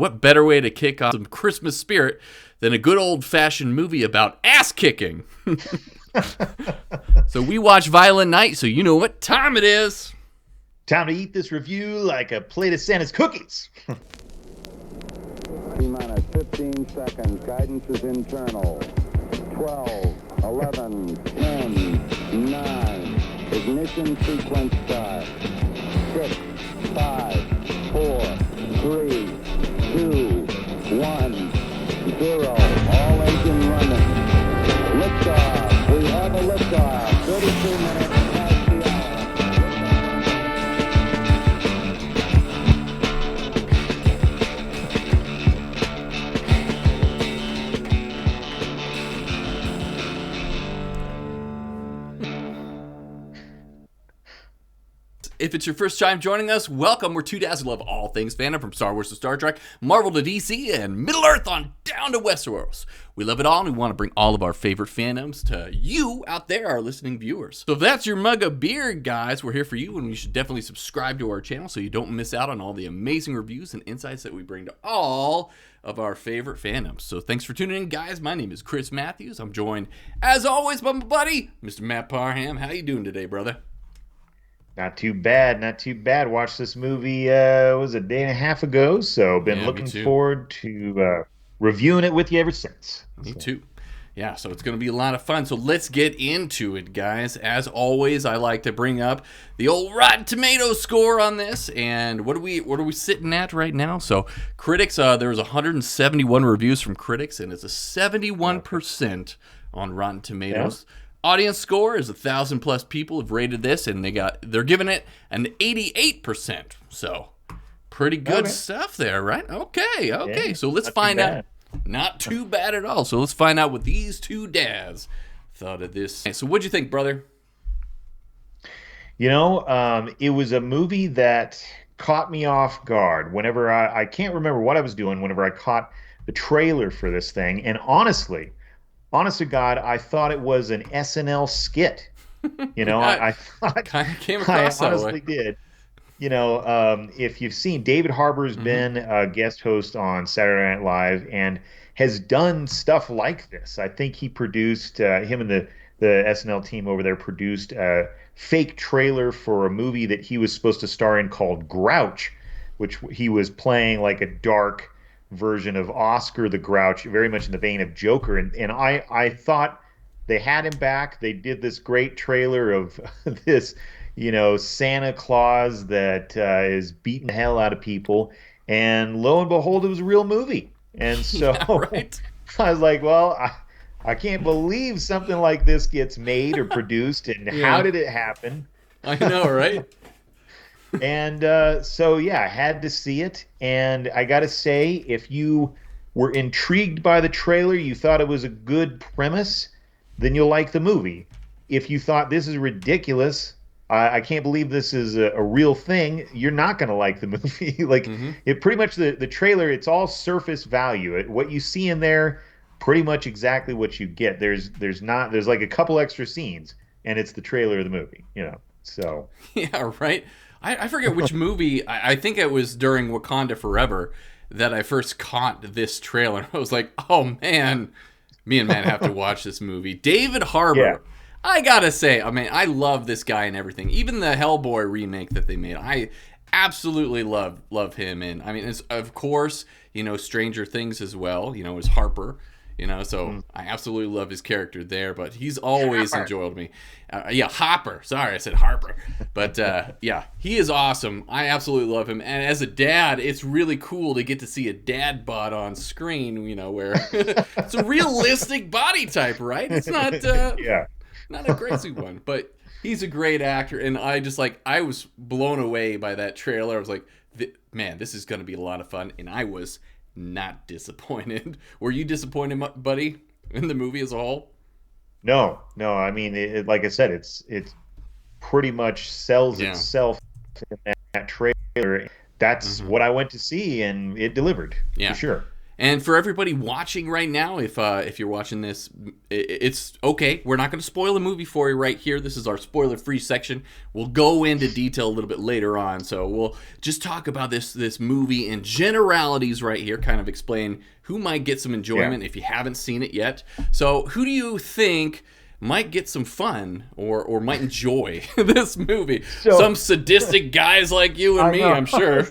What better way to kick off some Christmas spirit than a good old-fashioned movie about ass-kicking? So we watch Violent Night, so you know what time it is. Time to eat this review like a plate of Santa's cookies. T-minus 15 seconds. Guidance is internal. 12, 11, 10, 9. Ignition sequence start. 6, 5, 4, 3, 2, 1, 0. All engine running. Liftoff. We have a liftoff. 32 minutes past the hour. If it's your first time joining us, welcome. We're two dads who love all things fandom, from Star Wars to Star Trek, Marvel to DC, and Middle Earth on down to Westeros. We love it all, and we want to bring all of our favorite fandoms to you out there, our listening viewers. So if that's your mug of beer, guys, we're here for you, and you should definitely subscribe to our channel so you don't miss out on all the amazing reviews and insights that we bring to all of our favorite fandoms. So thanks for tuning in, guys. My name is Chris Matthews. I'm joined, as always, by my buddy, Mr. Matt Parham. How you doing today, brother? Not too bad, not too bad. Watched this movie, was a day and a half ago, so been looking forward to reviewing it with you ever since. Me too. Yeah, so it's going to be a lot of fun. So let's get into it, guys. As always, I like to bring up the old Rotten Tomatoes score on this, and what are we sitting at right now? So critics, there was 171 reviews from critics, and it's a 71% on Rotten Tomatoes. Yeah. Audience score is 1,000 plus people have rated this, and they're giving it an 88%. So pretty good stuff there, right? Okay. Yeah, so let's find out. Not too bad at all. So let's find out what these two dads thought of this. So what'd you think, brother? You know, it was a movie that caught me off guard. Whenever I can't remember what I was doing whenever I caught the trailer for this thing, and honest to God, I thought it was an SNL skit. You know, I thought kind of came across I honestly did. You know, if you've seen, David Harbour's been a guest host on Saturday Night Live and has done stuff like this. I think he produced, him and the SNL team over there produced a fake trailer for a movie that he was supposed to star in called Grouch, which he was playing like a dark version of Oscar the Grouch, very much in the vein of Joker, and I thought they had him back. They did this great trailer of this, you know, Santa Claus that is beating the hell out of people, and lo and behold, it was a real movie. And so yeah, right. I was like, well, I can't believe something like this gets made or produced, and how did it happen? I know, right? And so, yeah, I had to see it. And I got to say, if you were intrigued by the trailer, you thought it was a good premise, then you'll like the movie. If you thought this is ridiculous, I can't believe this is a real thing, you're not going to like the movie. Like, it pretty much, the trailer, it's all surface value. What you see in there, pretty much exactly what you get. There's like a couple extra scenes, and it's the trailer of the movie, you know. So yeah, right. I forget which movie. I think it was during Wakanda Forever that I first caught this trailer. I was like, oh, man, me and Matt have to watch this movie. David Harbour. Yeah. I got to say, I mean, I love this guy and everything. Even the Hellboy remake that they made, I absolutely love him. And, I mean, it's, of course, you know, Stranger Things as well, you know, is Harper. You know, so I absolutely love his character there, but he's always enjoyed me. Hopper. Sorry, I said Harper. But, yeah, he is awesome. I absolutely love him. And as a dad, it's really cool to get to see a dad bod on screen, you know, where it's a realistic body type, right? It's not, not a crazy one, but he's a great actor. And I was blown away by that trailer. I was like, man, this is going to be a lot of fun. And I was not disappointed. Were you disappointed, buddy, in the movie as a whole? No. I mean, like I said, it's pretty much sells itself in that trailer. That's what I went to see, and it delivered for sure. And for everybody watching right now, if you're watching this, it's okay. We're not going to spoil the movie for you right here. This is our spoiler-free section. We'll go into detail a little bit later on. So we'll just talk about this movie in generalities right here, kind of explain who might get some enjoyment if you haven't seen it yet. So who do you think might get some fun or might enjoy this movie? So, some sadistic guys like you and me, I'm sure.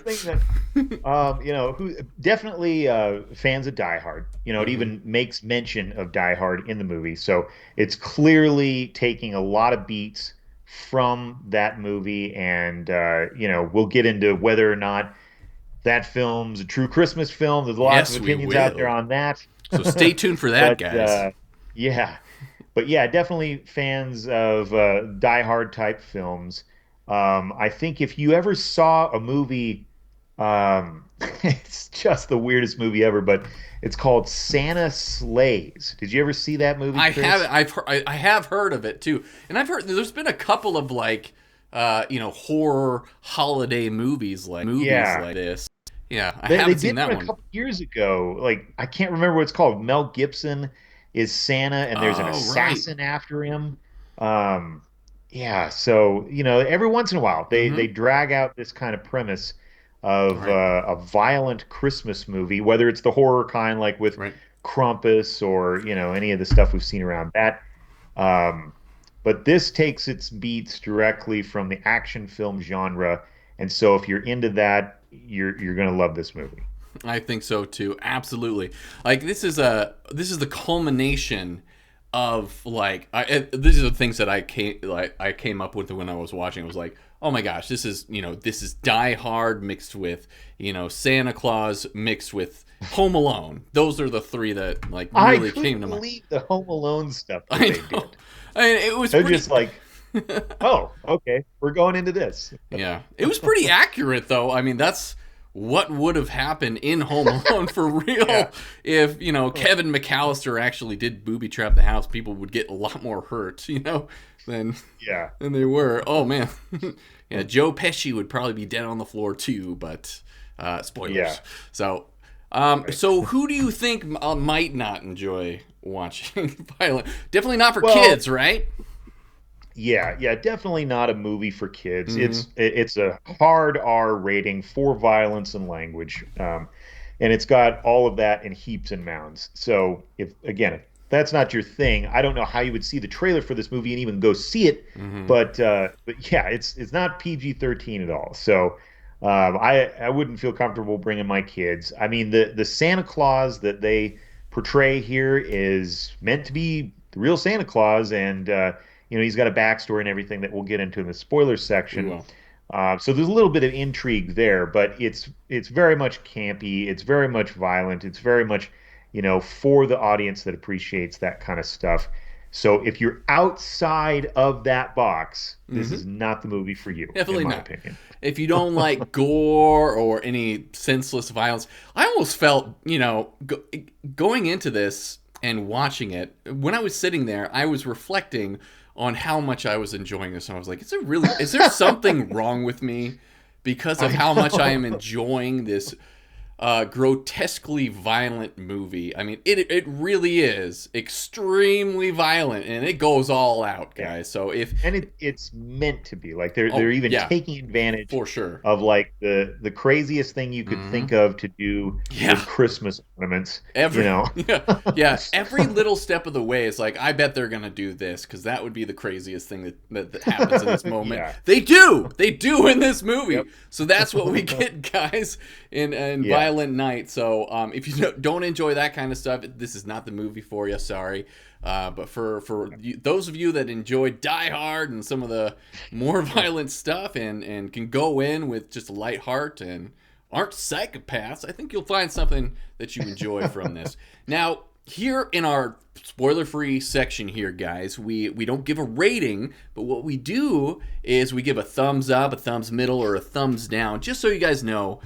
Who definitely fans of Die Hard. It even makes mention of Die Hard in the movie, so it's clearly taking a lot of beats from that movie, and we'll get into whether or not that film's a true Christmas film. There's lots of opinions out there on that. So stay tuned for that, guys. Yeah. But yeah, definitely fans of Die Hard type films. I think if you ever saw a movie, it's just the weirdest movie ever, but it's called Santa Slays. Did you ever see that movie, Chris? I have heard of it too, and I've heard there's been a couple of horror holiday movies like this. Yeah, I haven't seen that one. They did a couple years ago. Like, I can't remember what it's called. Mel Gibson is Santa, and there's an assassin after him. So every once in a while they drag out this kind of premise of a violent Christmas movie, whether it's the horror kind like with Krampus or any of the stuff we've seen around that. But this takes its beats directly from the action film genre, and so if you're into that, you're gonna love this movie. I think so too. Absolutely. Like this is the culmination of these are the things that I came up with when I was watching. I was like, oh my gosh, this is Die Hard mixed with Santa Claus mixed with Home Alone. Those are the three that really came to mind. I believe the Home Alone stuff that they did. I mean, it was just like, oh, okay, we're going into this. Yeah, it was pretty accurate though. I mean, that's what would have happened in Home Alone for real if Kevin McAllister actually did booby trap the house. People would get a lot more hurt than they were. Oh man. Yeah, Joe Pesci would probably be dead on the floor too, but spoilers. So so who do you think might not enjoy watching violent? Definitely not for kids, right? Yeah, definitely not a movie for kids. It's a hard R rating for violence and language, and it's got all of that in heaps and mounds. So if that's not your thing, I don't know how you would see the trailer for this movie and even go see it. But yeah, it's not PG-13 at all. So I wouldn't feel comfortable bringing my kids. I mean, the Santa Claus that they portray here is meant to be the real Santa Claus, and he's got a backstory and everything that we'll get into in the spoilers section. So there's a little bit of intrigue there, but it's very much campy. It's very much violent. It's very much, for the audience that appreciates that kind of stuff. So if you're outside of that box, this is not the movie for you. Definitely in my not. opinion. If you don't like gore or any senseless violence, I almost felt, going into this and watching it, when I was sitting there, I was reflecting on how much I was enjoying this, and I was like, is there something wrong with me because of how much I am enjoying this grotesquely violent movie? I mean, it really is extremely violent, and it goes all out, guys. So it's meant to be like they're even taking advantage for sure of the craziest thing you could think of to do with Christmas ornaments. Every little step of the way is like, I bet they're gonna do this because that would be the craziest thing that happens in this moment. They do in this movie. So that's what we get, guys, in Violent Night. So if you don't enjoy that kind of stuff, this is not the movie for you. Sorry. But for those of you that enjoy Die Hard and some of the more violent stuff and can go in with just a light heart and aren't psychopaths, I think you'll find something that you enjoy from this. Now, here in our spoiler-free section here, guys, we don't give a rating, but what we do is we give a thumbs up, a thumbs middle, or a thumbs down, just so you guys know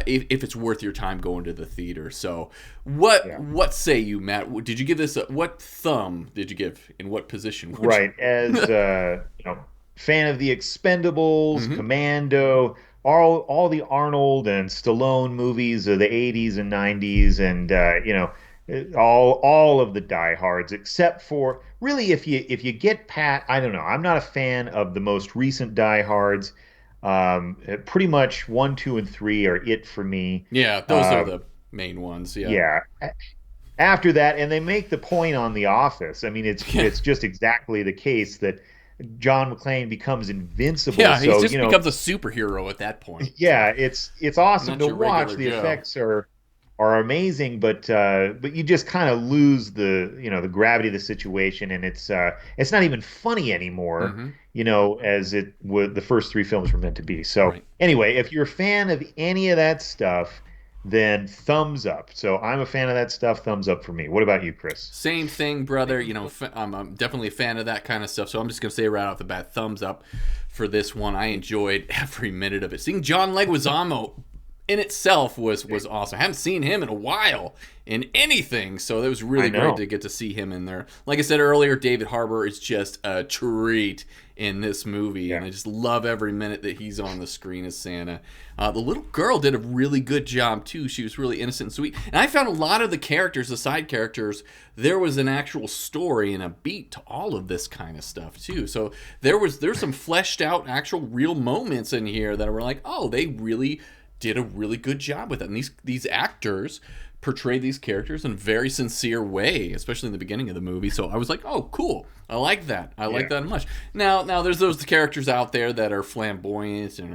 if it's worth your time going to the theater. So what say you, Matt? Did you give this what thumb did you give? In what position? Right, as fan of the Expendables, Commando, all the Arnold and Stallone movies of the 80s and 90s, and all of the diehards, except for really if you get Pat, I don't know. I'm not a fan of the most recent diehards. Pretty much one, two, and three are it for me. Yeah, those are Um, the main ones. Yeah. yeah. After that, and they make the point on The Office. I mean, it's Yeah. it's just exactly the case that John McClane becomes invincible. Yeah, he So, just becomes a superhero at that point. So, yeah, it's awesome not to your watch. regular The Joe. effects are amazing, but you just kind of lose the gravity of the situation, and it's not even funny anymore, Mm-hmm. as it would the first three films were meant to be. So Right. anyway, if you're a fan of any of that stuff, then thumbs up. So I'm a fan of that stuff. Thumbs up for me. What about you, Chris? Same thing, brother. I'm definitely a fan of that kind of stuff. So I'm just gonna say right off the bat, thumbs up for this one. I enjoyed every minute of it. Seeing John Leguizamo in itself was awesome. I haven't seen him in a while in anything, so it was I really great know. to get to see him in there. Like I said earlier, David Harbour is just a treat in this movie, and Yeah. I just love every minute that he's on the screen as Santa. The little girl did a really good job too. She was really innocent and sweet, and I found a lot of the characters, the side characters, there was an actual story and a beat to all of this kind of stuff too. So there's some fleshed out, actual, real moments in here that were like, oh, they really did a really good job with it. And these actors portrayed these characters in a very sincere way, especially in the beginning of the movie. So I was like, oh, cool. I like that. I like Yeah. that much. Now there's those characters out there that are flamboyant and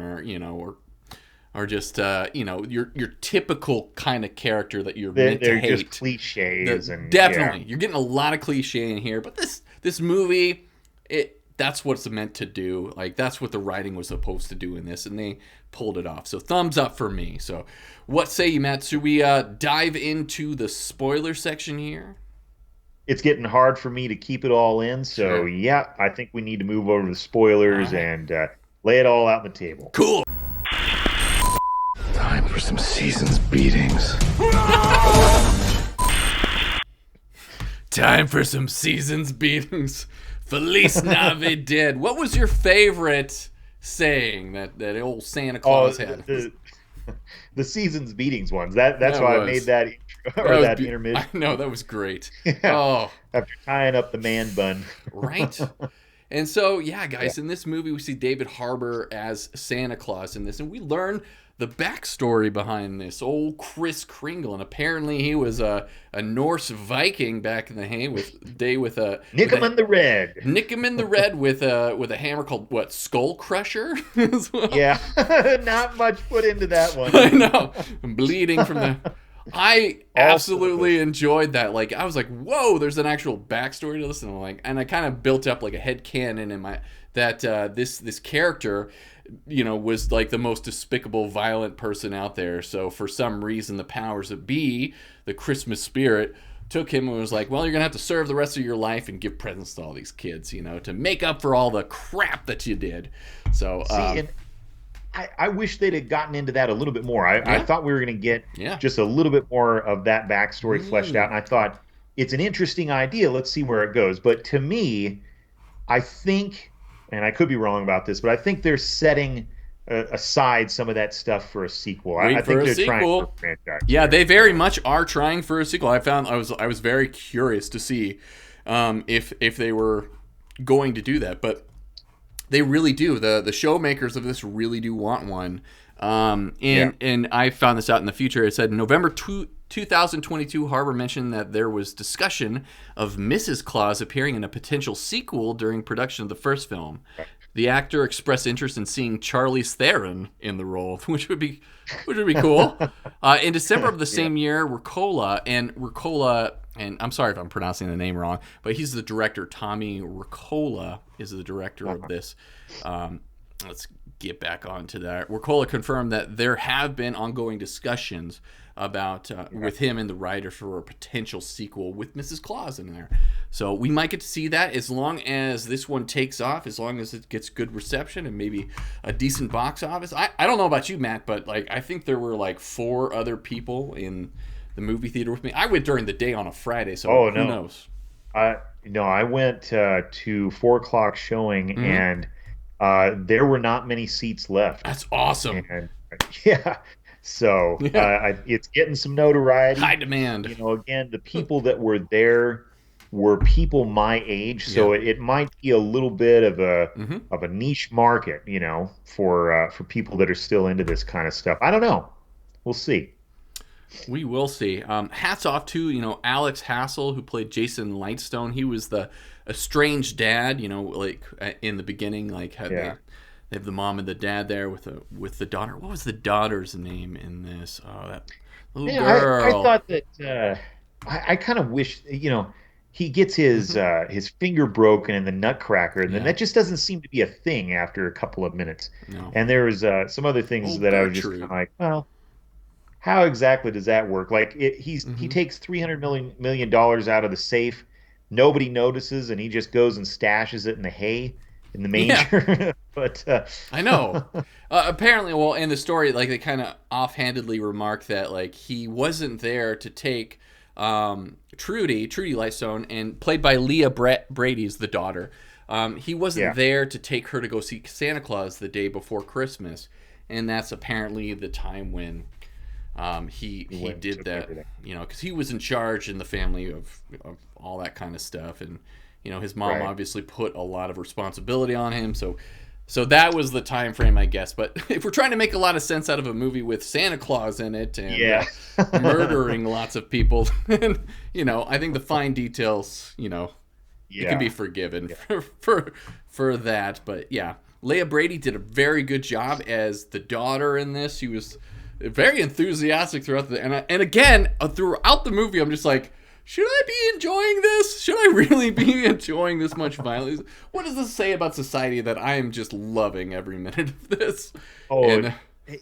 are just your typical kind of character that you're meant to They're just hate. cliches, and yeah. Definitely, you're getting a lot of cliche in here, but this movie, that's what it's meant to do. Like, that's what the writing was supposed to do in this, and they pulled it off. So thumbs up for me. So what say you, Matt? Should we dive into the spoiler section here? It's getting hard for me to keep it all in. So Sure. yeah, I think we need to move over to the All spoilers right. and lay it all out on the table. Cool. Time for some season's beatings. Time for some season's beatings. Feliz Navidad. What was your favorite saying that old Santa Oh, Claus had? the season's beatings ones. That's That why I was- made that intro, That or was that I intermission. know, that was great. Yeah. Oh, After tying up the man bun. right. And so, yeah, guys, in this movie, we see David Harbour as Santa Claus in this, and we learn the backstory behind this old Kris Kringle. And apparently, he was a Norse Viking back in the day with a Nick 'em in the red. Nick him in the red with a hammer called what, Skull Crusher as well. Yeah, not much put into that one. I know. I'm bleeding from the. I Also- absolutely enjoyed that. Like, I was like, "Whoa!" There's an actual backstory to this, and I kind of built up like a head canon in my that this character, was like the most despicable, violent person out there. So for some reason, the powers that be, the Christmas spirit, took him and was like, "Well, you're gonna have to serve the rest of your life and give presents to all these kids, to make up for all the crap that you did." So, See, and I wish they'd have gotten into that a little bit more. I Yeah. thought we were going to get Yeah. just a little bit more of that backstory fleshed out, and I thought it's an interesting idea. Let's see where it goes. But to me, I think, and I could be wrong about this, but I think they're setting aside some of that stuff for a sequel. I Wait think for a they're sequel. trying for a franchise. Yeah, they very much are trying for a sequel. I was very curious to see if they were going to do that, but they really do. The show makers of this really do want one. And I found this out in the future. It said November 2022, Harbour mentioned that there was discussion of Mrs. Claus appearing in a potential sequel during production of the first film. The actor expressed interest in seeing Charlize Theron in the role, which would be cool. In December of the same year, Ricola, and I'm sorry if I'm pronouncing the name wrong, but he's the director. Tommy Ricola is the director of this. Let's get back onto that. Ricola confirmed that there have been ongoing discussions about with him and the writer for a potential sequel with Mrs. Claus in there. So we might get to see that as long as this one takes off, as long as it gets good reception and maybe a decent box office. I don't know about you, Matt, but I think there were 4 other people in the movie theater with me. I went during the day on a Friday, so who knows? No, I went to 4 o'clock showing, Mm-hmm. and there were not many seats left. That's awesome. And yeah, so Yeah. it's getting some notoriety. High demand. Again, the people that were there were people my age, Yeah. so it might be a little bit Hmm. of a niche market, for people that are still into this kind of stuff. I don't know. We'll see. We will see. Hats off to Alex Hassel, who played Jason Lightstone. He was the estranged dad. Like in the beginning, like had Yeah. they have the mom and the dad there with the daughter. What was the daughter's name in this? Oh, that little Yeah, I girl. thought that I kind of wish, he gets Hmm. his finger broken in the Nutcracker, and then Yeah. that just doesn't seem to be a thing after a couple of minutes. No. And there was some other things Oh, that I was just kind of Gertrude. like, well, how exactly does that work? Like he Hmm. takes $300 million out of the safe, nobody notices, and he just goes and stashes it in the hay in the Yeah. manger. But I know. Apparently, well, in the story, like they kind of offhandedly remark that like he wasn't there to take Trudy Lightstone, and played by Leah Brady's the daughter. He wasn't yeah, there to take her to go see Santa Claus the day before Christmas, and that's apparently the time when he he went and did took that. everything. Because he was in charge in the family of all that kind of stuff, and his mom Right. obviously put a lot of responsibility on him, so that was the time frame, I guess. But if we're trying to make a lot of sense out of a movie with Santa Claus in it and Yeah. murdering lots of people, then, I think the fine details, it can be Yeah. forgiven Yeah. for that. But yeah, Leah Brady did a very good job as the daughter in this. She was very enthusiastic throughout and again throughout the movie, I'm just like, should I be enjoying this? Should I really be enjoying this much violence? What does this say about society that I am just loving every minute of this? Oh, And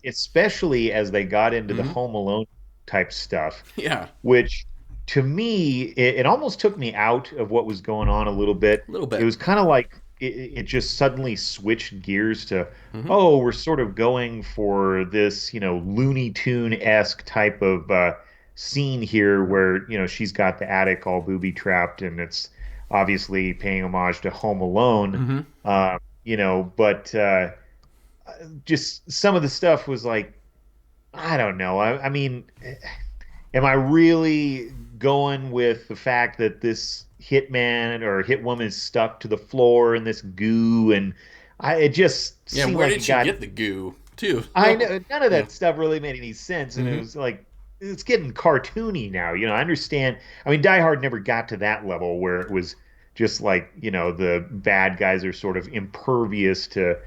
especially as they got into the mhm, Home Alone type stuff, yeah, which to me, it almost took me out of what was going on a little bit. a little It bit. was kind of like it just suddenly switched gears to, Hmm. oh, we're sort of going for this, Looney Tune-esque type of scene here where, she's got the attic all booby trapped, and it's obviously paying homage to Home Alone. Hmm. But just some of the stuff was like, I don't know. I mean, am I really going with the fact that this hitman or hitwoman is stuck to the floor in this goo, and it just Yeah, seemed where like did it she got. get the goo too? I know none of Yeah. that stuff really made any sense, and it Hmm. was like it's getting cartoony now. I understand. I mean, Die Hard never got to that level where it was just like the bad guys are sort of impervious to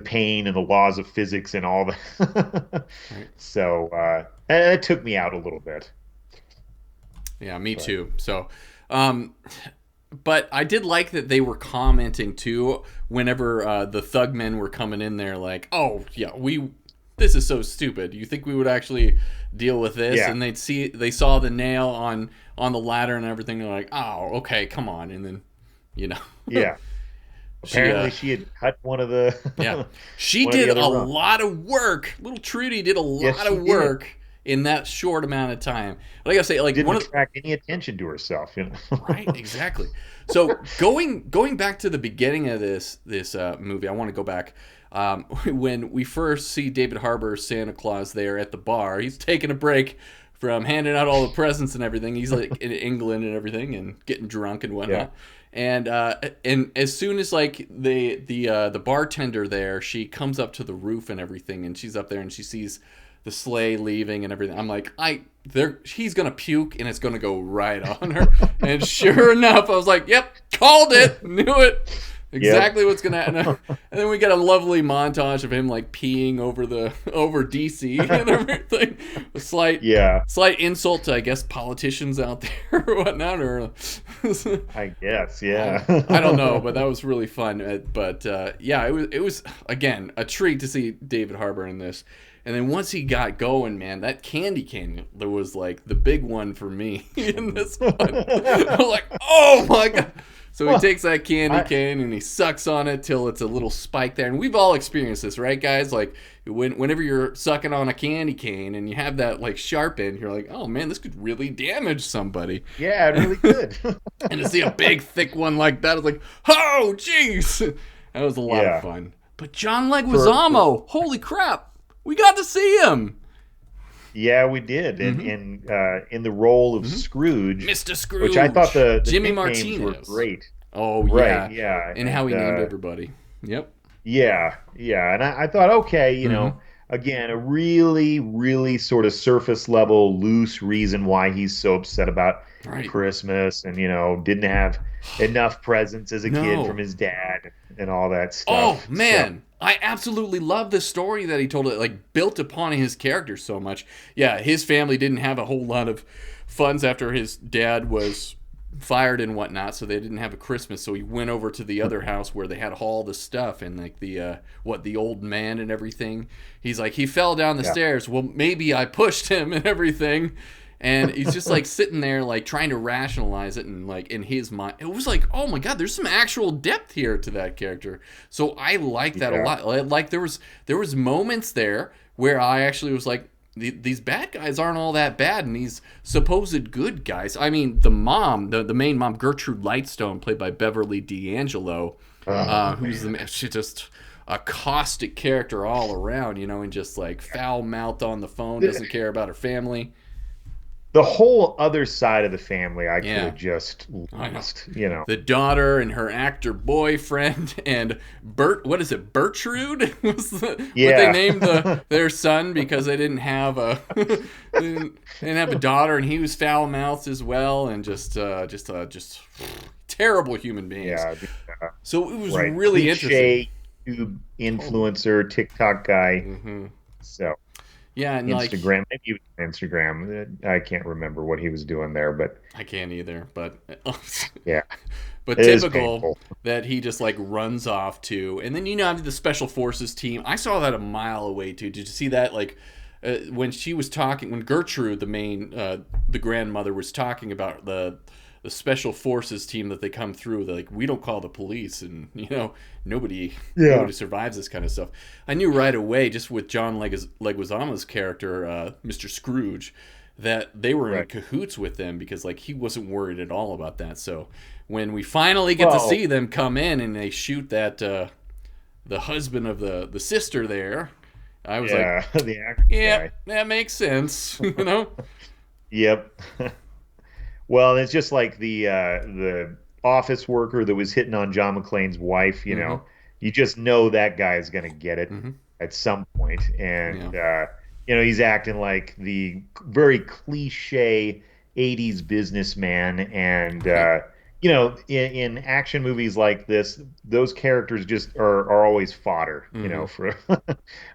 pain and the laws of physics and all that. Right. So it took me out a little bit. Yeah, me But too. So, um, but I did like that they were commenting too whenever the thugmen were coming in there, like, "Oh yeah, this is so stupid. You think we would actually deal with this?" yeah, And they saw the nail on the ladder and everything. They're like, "Oh, okay, come on." And then, you know, yeah. she Apparently, she had cut one of yeah, the she one of did the other a rungs. lot of work. Little Trudy did a Yes, lot she of did. work in that short amount of time. But I gotta say, like Didn't one of attract any attention to herself. Right, exactly. So going back to the beginning of this movie, I want to go back when we first see David Harbour's Santa Claus there at the bar. He's taking a break from handing out all the presents and everything. He's like in England and everything and getting drunk and Yeah, whatnot. And as soon as like the bartender there, she comes up to the roof and everything, and she's up there and she sees the sleigh leaving and everything. I'm like, he's gonna puke and it's gonna go right on her. And sure enough, I was like, yep, called it, knew it, yep. exactly what's gonna happen. And then we get a lovely montage of him like peeing over DC and everything. A Yeah, slight insult to, I guess, politicians out there or whatnot, or I guess. I don't know, Yeah. but that was really fun. But yeah, it was again a treat to see David Harbour in this. And then once he got going, man, that candy cane there was like the big one for me in this one. I was like, oh my god! So he Well, takes that candy I, cane and he sucks on it till it's a little spike there. And we've all experienced this, right, guys? Like whenever you're sucking on a candy cane and you have that like sharp end, you're like, oh man, this could really damage somebody. yeah, it really could. And to see a big, thick one like that, I was like, oh, jeez. That was a lot of Yeah. fun. But John Leguizamo, holy crap, we got to see him. Yeah, we did, in the role of Scrooge, Mr. Scrooge, which I thought the Jimmy nicknames were Martinez. great. Oh Right, yeah, and how he named everybody. Yep. Yeah, and I thought, okay, again, a really, really sort of surface level, loose reason why he's so upset about Right. Christmas, and didn't have enough presents as a kid from his dad and all that stuff. Oh man, I absolutely love the story that he told. It like built upon his character so much. Yeah, his family didn't have a whole lot of funds after his dad was fired and whatnot, so they didn't have a Christmas. So he went over to the other house where they had all the stuff and like the old man and everything. He's like, he fell down the stairs. Well, maybe I pushed him and everything. And he's just like sitting there like trying to rationalize it, and like in his mind it was like, oh my god, there's some actual depth here to that character. So I like that a lot. Like there was moments there where I actually was like, these bad guys aren't all that bad, and these supposed good guys. I mean, the mom, the main mom, Gertrude Lightstone, played by Beverly D'Angelo, who's she's just a caustic character all around, and just like foul mouthed on the phone, doesn't care about her family. The whole other side of the family, I could have just lost, The daughter and her actor boyfriend and Bertrude was what they named their son, because they didn't have a daughter, and he was foul mouthed as well, and just terrible human beings. Yeah. So it was really interesting. YouTube influencer, TikTok guy. So. Yeah, and Instagram, maybe he was on Instagram. I can't remember what he was doing there, but I can't either. But yeah, but typical that he just like runs off to, and then the special forces team. I saw that a mile away too. Did you see that? Like when she was talking, when Gertrude, the grandmother, was talking about the special forces team that they come through, they're like, we don't call the police, and nobody survives this kind of stuff. I knew right away, just with John Leguizamo's character, Mr. Scrooge, that they were in cahoots with them, because like he wasn't worried at all about that. So when we finally get to see them come in and they shoot that the husband of the sister there, I was like, the actor guy. That makes sense. Yep. Well, it's just like the office worker that was hitting on John McClane's wife. You just know that guy is going to get it at some point, and he's acting like the very cliche '80s businessman, and in action movies like this, those characters just are always fodder, for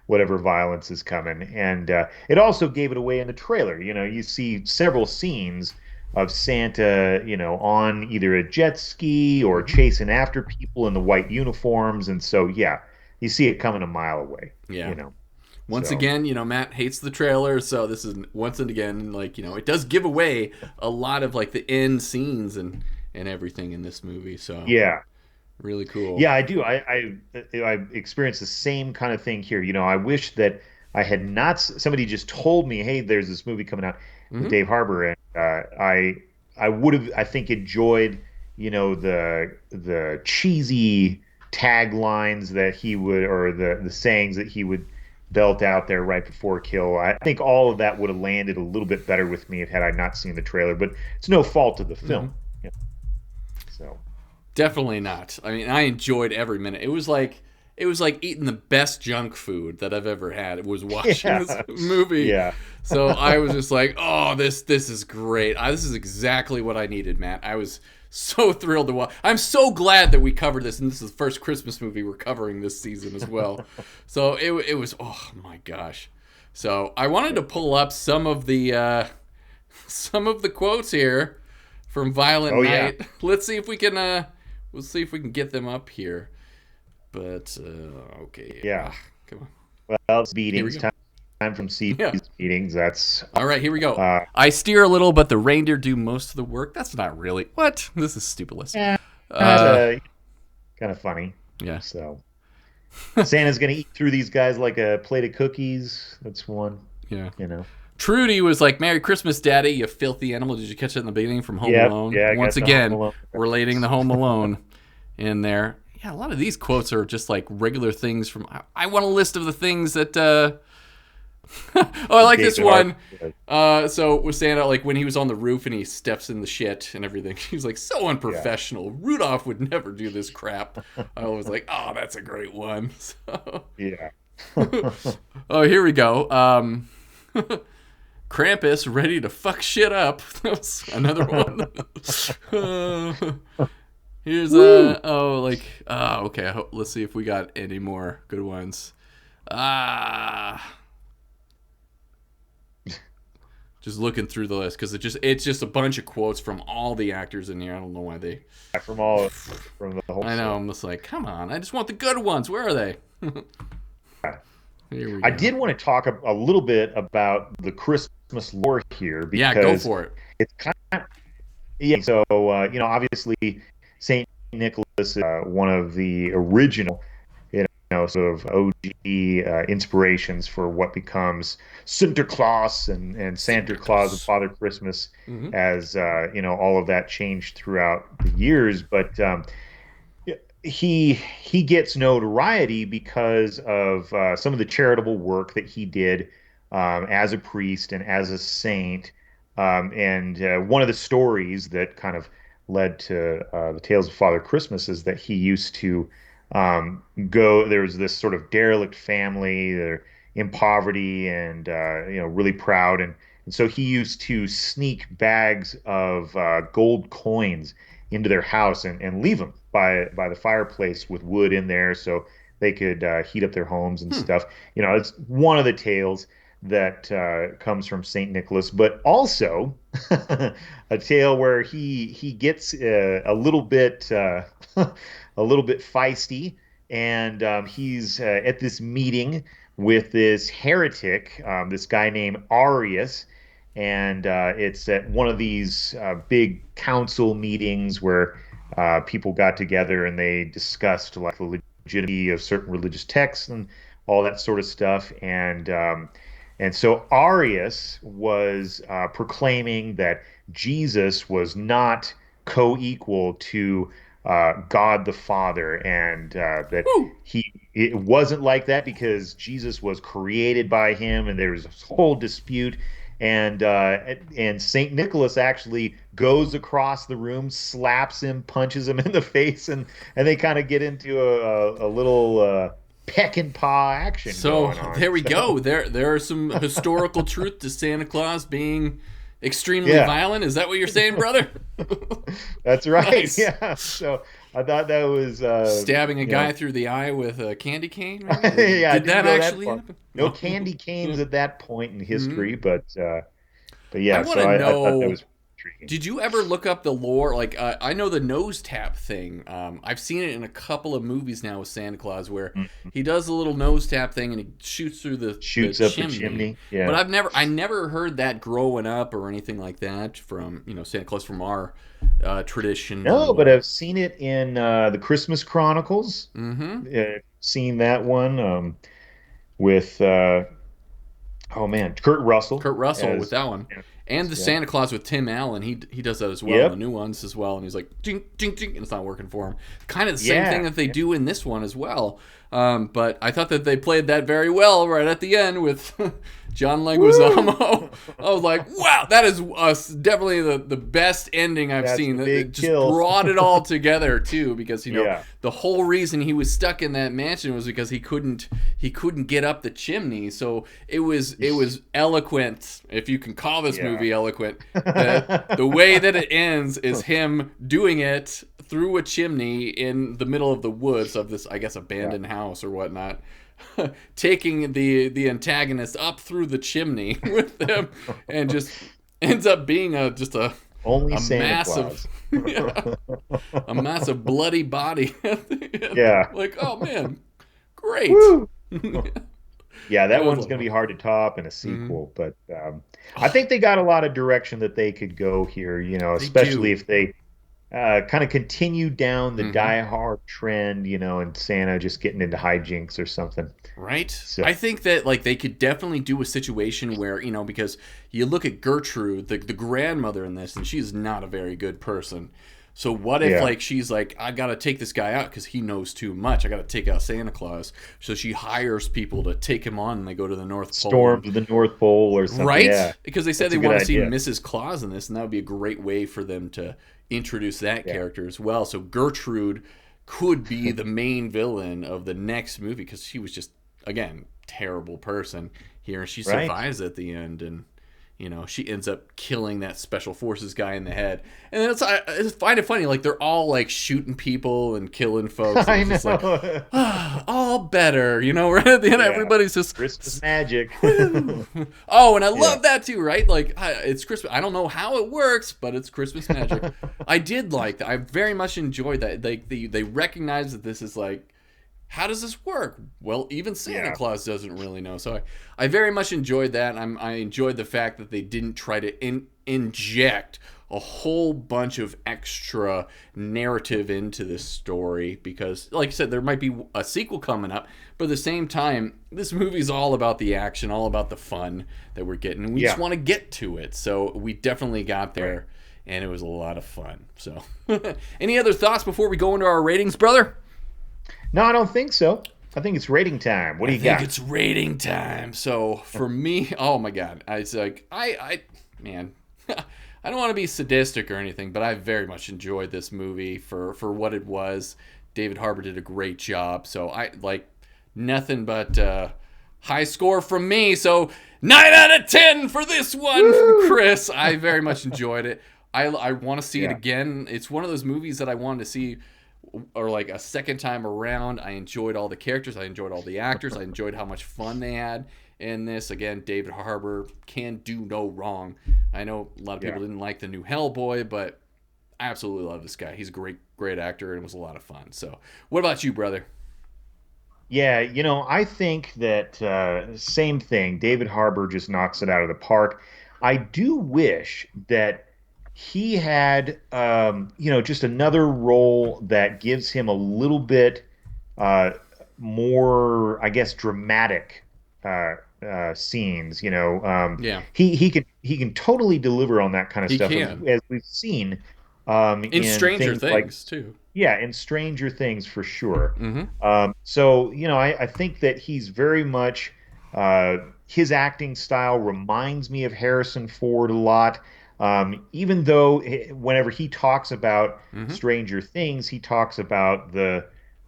whatever violence is coming, and it also gave it away in the trailer. You see several scenes of Santa, on either a jet ski or chasing after people in the white uniforms. And so, you see it coming a mile away. Yeah. Once again, Matt hates the trailer. So this is once again, like, it does give away a lot of like the end scenes and everything in this movie. So really cool. Yeah, I do. I experienced the same kind of thing here. I wish that I had not, somebody just told me, hey, there's this movie coming out with Dave Harbour, and I would have, I think, enjoyed the cheesy taglines that he would, or the sayings that he would belt out there right before kill. I think all of that would have landed a little bit better with me had I not seen the trailer, but it's no fault of the film. So definitely not. I mean, I enjoyed every minute. It was like eating the best junk food that I've ever had. It was watching this movie. Yeah. So I was just like, oh, this is great. This is exactly what I needed, Matt. I was so thrilled to watch. I'm so glad that we covered this, and this is the first Christmas movie we're covering this season as well. So it was, oh my gosh. So I wanted to pull up some of the quotes here from Violent Night. Yeah. Let's see if we can get them up here. But okay. Yeah. Come on. Well, it's beatings. Time from beatings. That's all right. Here we go. I steer a little, but the reindeer do most of the work. That's not really what. This is stupid. Listen. Kind of funny. Yeah. So Santa's gonna eat through these guys like a plate of cookies. That's one. Yeah. Trudy was like, "Merry Christmas, Daddy, you filthy animal." Did you catch that in the beginning from Home Alone? Yeah. Once again, relating the Home Alone in there. Yeah, a lot of these quotes are just like regular things from. I want a list of the things that. Oh, I like this one. So was Santa, like when he was on the roof and he steps in the shit and everything. He's like, so unprofessional. Yeah. Rudolph would never do this crap. I was like, oh, that's a great one. So. Yeah. Oh, here we go. Krampus ready to fuck shit up. That was another one. Here's okay. Let's see if we got any more good ones. Just looking through the list because it's just a bunch of quotes from all the actors in here. I don't know why they from the whole. I know. I'm just like, come on. I just want the good ones. Where are they? Here we go. I did want to talk a little bit about the Christmas lore here because yeah, go for it. It's kind of So obviously Saint Nicholas is one of the original, sort of OG inspirations for what becomes Santa Claus and Santa Claus and Father Christmas, as all of that changed throughout the years, but. He gets notoriety because of some of the charitable work that he did as a priest and as a saint. And one of the stories that kind of led to the Tales of Father Christmas is that he used to there was this sort of derelict family. They're in poverty and really proud, and so he used to sneak bags of gold coins into their house and leave them by the fireplace with wood in there so they could heat up their homes and stuff. It's one of the tales that comes from Saint Nicholas, but also a tale where he gets a little bit feisty, and he's at this meeting with this heretic, this guy named Arius. And it's at one of these big council meetings where people got together and they discussed like the legitimacy of certain religious texts and all that sort of stuff. And so Arius was proclaiming that Jesus was not co-equal to God the Father, and that it wasn't like that because Jesus was created by him, and there was this whole dispute. And Saint Nicholas actually goes across the room, slaps him, punches him in the face, and they kind of get into a little peck and paw action. So there we go. There are some historical truth to Santa Claus being extremely violent. Is that what you're saying, brother? That's right. Nice. Yeah. So I thought that was stabbing a guy through the eye with a candy cane. Yeah, did that actually happen? No candy canes at that point in history, but yeah. I thought that was intriguing. Did you ever look up the lore? Like I know the nose tap thing. I've seen it in a couple of movies now with Santa Claus, where he does a little nose tap thing and he shoots through the chimney. Yeah. But I never heard that growing up or anything like that from Santa Claus from our tradition. No, but I've seen it in the Christmas Chronicles. Seen that one with Kurt Russell. Kurt Russell with that one. And the Santa Claus with Tim Allen, he does that as well. The new ones as well, and he's like ding ding ding, and it's not working for him. Kind of the same thing that they do in this one as well. But I thought that they played that very well right at the end with John Leguizamo. I was like, wow, that is definitely the best ending I've seen. It just brought it all together too, because the whole reason he was stuck in that mansion was because he couldn't get up the chimney. So it was eloquent, if you can call this movie eloquent. The way that it ends is him doing it through a chimney in the middle of the woods of this, I guess, abandoned house or whatnot, taking the antagonist up through the chimney with them, and just ends up being a massive a massive bloody body at the end. Like, oh man, great. Yeah, that one's going to be hard to top in a sequel, but I think they got a lot of direction that they could go here, especially if they kind of continue down the Die Hard trend, and Santa just getting into hijinks or something. Right. So. I think that they could definitely do a situation where, because you look at Gertrude, the grandmother in this, and she's not a very good person. So what if like she's like, I gotta take this guy out because he knows too much. I gotta take out Santa Claus. So she hires people to take him on, and they go to the North Pole. Storm to the North Pole or something. Right? Yeah. Because they said That's they a good want to see idea. Mrs. Claus in this, and that would be a great way for them to introduce that character as well. So Gertrude could be the main villain of the next movie because she was just, again, terrible person here. She survives at the end, and she ends up killing that special forces guy in the head. And then I find it funny, like they're all like shooting people and killing folks. And I it's know. just like, all better, right at the end, everybody's just Christmas magic. Oh, and I love that too, right? Like it's Christmas. I don't know how it works, but it's Christmas magic. I did like that. I very much enjoyed that. They recognize that this is like, how does this work? Well, even Santa Claus doesn't really know. So I very much enjoyed that. I enjoyed the fact that they didn't try to inject a whole bunch of extra narrative into this story because, like I said, there might be a sequel coming up, but at the same time, this movie's all about the action, all about the fun that we're getting, and we just want to get to it. So we definitely got there, and it was a lot of fun. So any other thoughts before we go into our ratings, brother? No, I don't think so. I think it's rating time. What do you got? I think it's rating time. So for me, oh my God, it's like man, I don't want to be sadistic or anything, but I very much enjoyed this movie for what it was. David Harbour did a great job. So I like nothing but high score from me. So 9 out of 10 for this one from Chris. I very much enjoyed it. I want to see it again. It's one of those movies that I wanted to see, or like a second time around. I enjoyed all the characters. I enjoyed all the actors. I enjoyed how much fun they had in this. Again, David Harbour can do no wrong. I know a lot of people didn't like the new Hellboy, but I absolutely love this guy. He's a great actor, and it was a lot of fun. So what about you, brother? Yeah, I think that same thing. David Harbour just knocks it out of the park. I do wish that he had, just another role that gives him a little bit more, I guess, dramatic scenes. He can totally deliver on that kind of stuff, as we've seen in Stranger Things like, too. Yeah, in Stranger Things for sure. Mm-hmm. So I think that he's very much his acting style reminds me of Harrison Ford a lot. Even though whenever he talks about Stranger Things, he talks about the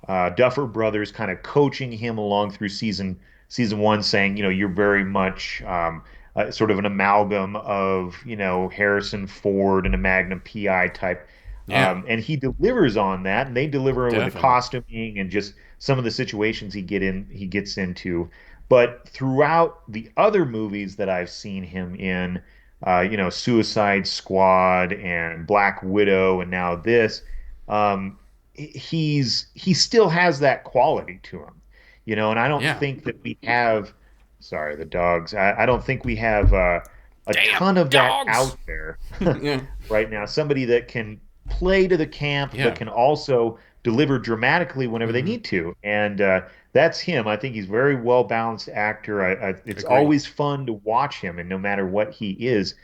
Duffer Brothers kind of coaching him along through season one, saying, you're very much sort of an amalgam of, Harrison Ford and a Magnum PI type. Yeah. And he delivers on that, and they deliver with the costuming and just some of the situations he gets into. But throughout the other movies that I've seen him in, Suicide Squad and Black Widow, and now this, he still has that quality to him, and I don't think that we have, sorry, the dogs, I don't think we have a ton of that out there right now. Somebody that can play to the camp, but can also deliver dramatically whenever they need to. And that's him. I think he's a very well-balanced actor. It's always fun to watch him, and no matter what he is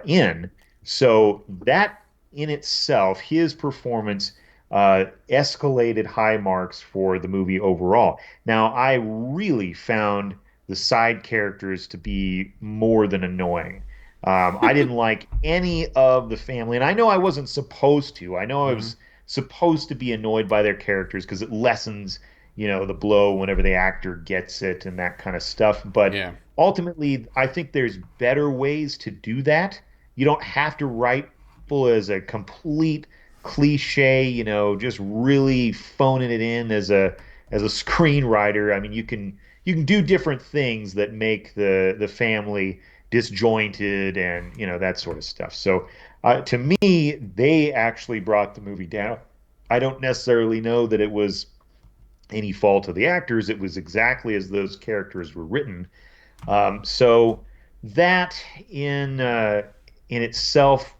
in. So that in itself, his performance escalated high marks for the movie overall. Now, I really found the side characters to be more than annoying. I didn't like any of the family, and I know I wasn't supposed to. I know I was supposed to be annoyed by their characters because it lessens, the blow whenever the actor gets it and that kind of stuff. But ultimately, I think there's better ways to do that. You don't have to write people as a complete cliche, just really phoning it in as a screenwriter. I mean, you can do different things that make the family disjointed and that sort of stuff. So to me, they actually brought the movie down. I don't necessarily know that it was any fault of the actors. It was exactly as those characters were written. So that in itself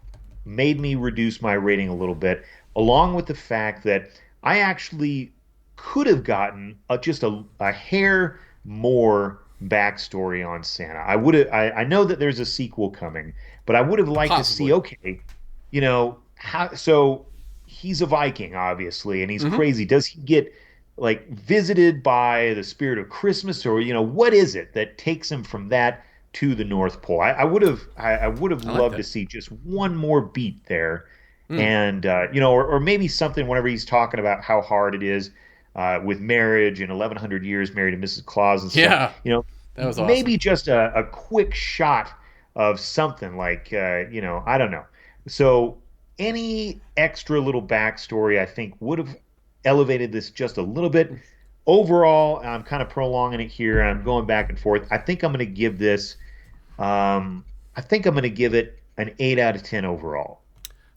made me reduce my rating a little bit, along with the fact that I actually could have gotten just a hair more backstory on Santa. I know that there's a sequel coming, but I would have liked to see, okay, how, so he's a Viking, obviously, and he's crazy. Does he get like visited by the spirit of Christmas, or what is it that takes him from that to the North Pole? I would have I like loved to that. see just one more beat there, Mm. and or maybe something whenever he's talking about how hard it is with marriage and 1100 years married to Mrs. Claus and stuff. Yeah, that was awesome. Maybe just a quick shot of something like I don't know. So any extra little backstory I think would have elevated this just a little bit. Overall, I'm kind of prolonging it here. I'm going back and forth. I think I'm going to give it an 8 out of 10 overall.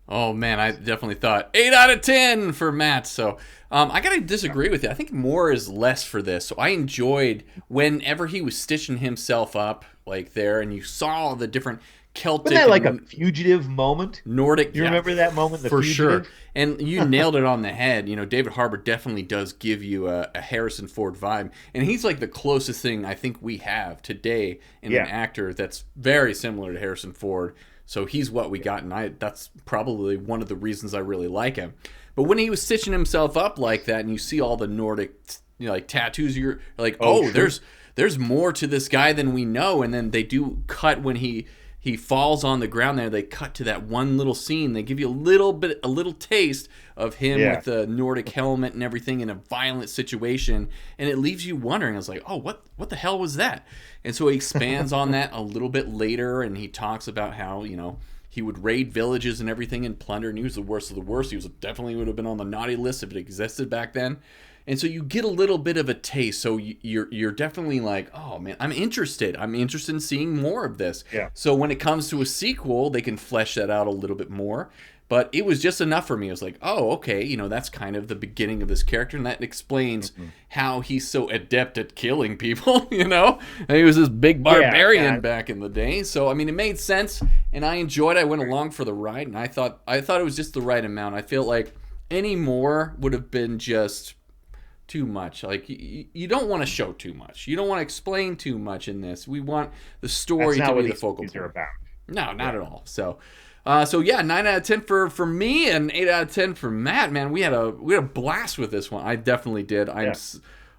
Oh man, I definitely thought 8 out of 10 for Matt. So I gotta disagree with you. I think more is less for this. So I enjoyed whenever he was stitching himself up like there, and you saw the different Wasn't Celtic that like a and fugitive moment? Nordic. You Yeah, remember that moment, the for sure. fugitive? And you nailed it on the head. David Harbour definitely does give you a Harrison Ford vibe, and he's like the closest thing I think we have today in an Yeah. actor that's very similar to Harrison Ford. So he's what we got, and that's probably one of the reasons I really like him. But when he was stitching himself up like that, and you see all the Nordic, like tattoos, you're like, oh, Sure. there's more to this guy than we know. And then they do cut when he falls on the ground there. They cut to that one little scene. They give you a little taste of him Yeah. with the Nordic helmet and everything in a violent situation, and it leaves you wondering. I was like, oh, what the hell was that? And so he expands on that a little bit later, and he talks about how he would raid villages and everything and plunder, and he was the worst of the worst. He was definitely would have been on the naughty list if it existed back then. And so you get a little bit of a taste. So you're definitely like, oh man, I'm interested. I'm interested in seeing more of this. Yeah. So when it comes to a sequel, they can flesh that out a little bit more. But it was just enough for me. I was like, oh, okay, that's kind of the beginning of this character, and that explains how he's so adept at killing people. And he was this big barbarian Yeah. back in the day. So I mean, it made sense, and I enjoyed it. I went along for the ride, and I thought it was just the right amount. I feel like any more would have been just too much. Like you don't want to show too much. You don't want to explain too much in this. We want the story That's not to what be the these focal movies are point. about. No, not at all. So yeah, 9 out of 10 for me, and 8 out of 10 for Matt. Man, we had a blast with this one. I definitely did.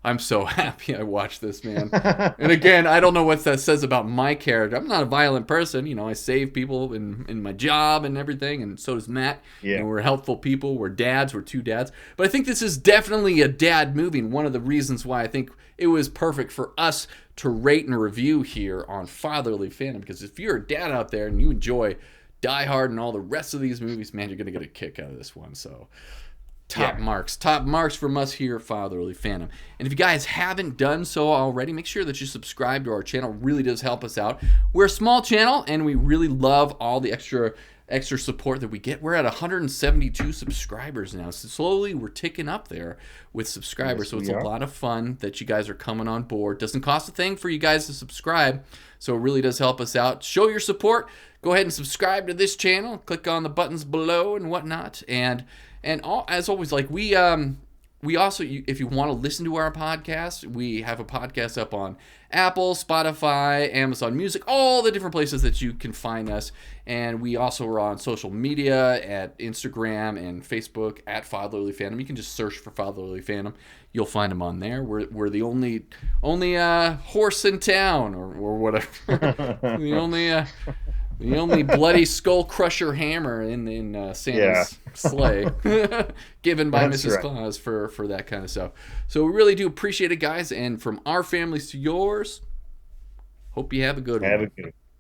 I'm so happy I watched this, man. And again, I don't know what that says about my character. I'm not a violent person. I save people in my job and everything, and so does Matt. Yeah. And we're helpful people. We're dads. We're two dads. But I think this is definitely a dad movie, and one of the reasons why I think it was perfect for us to rate and review here on Fatherly Fandom, because if you're a dad out there and you enjoy Die Hard and all the rest of these movies, man, you're going to get a kick out of this one. So top marks from us here at Fatherly Fandom. And if you guys haven't done so already, make sure that you subscribe to our channel. It really does help us out. We're a small channel, and we really love all the extra support that we get. We're at 172 subscribers now. So slowly we're ticking up there with subscribers. Yes, so it's we a are. lot of fun that you guys are coming on board. Doesn't cost a thing for you guys to subscribe. So it really does help us out. Show your support. Go ahead and subscribe to this channel. Click on the buttons below and whatnot. And as always, like we also, if you want to listen to our podcast, we have a podcast up on Apple, Spotify, Amazon Music, all the different places that you can find us. And we also are on social media at Instagram and Facebook at Fatherly Fandom. You can just search for Fatherly Fandom. You'll find them on there. We're the only horse in town, or whatever. The only bloody skull crusher hammer in Santa's sleigh, given by That's Mrs. right. Claus for that kind of stuff. So we really do appreciate it, guys. And from our families to yours, hope you have a good one. Have a good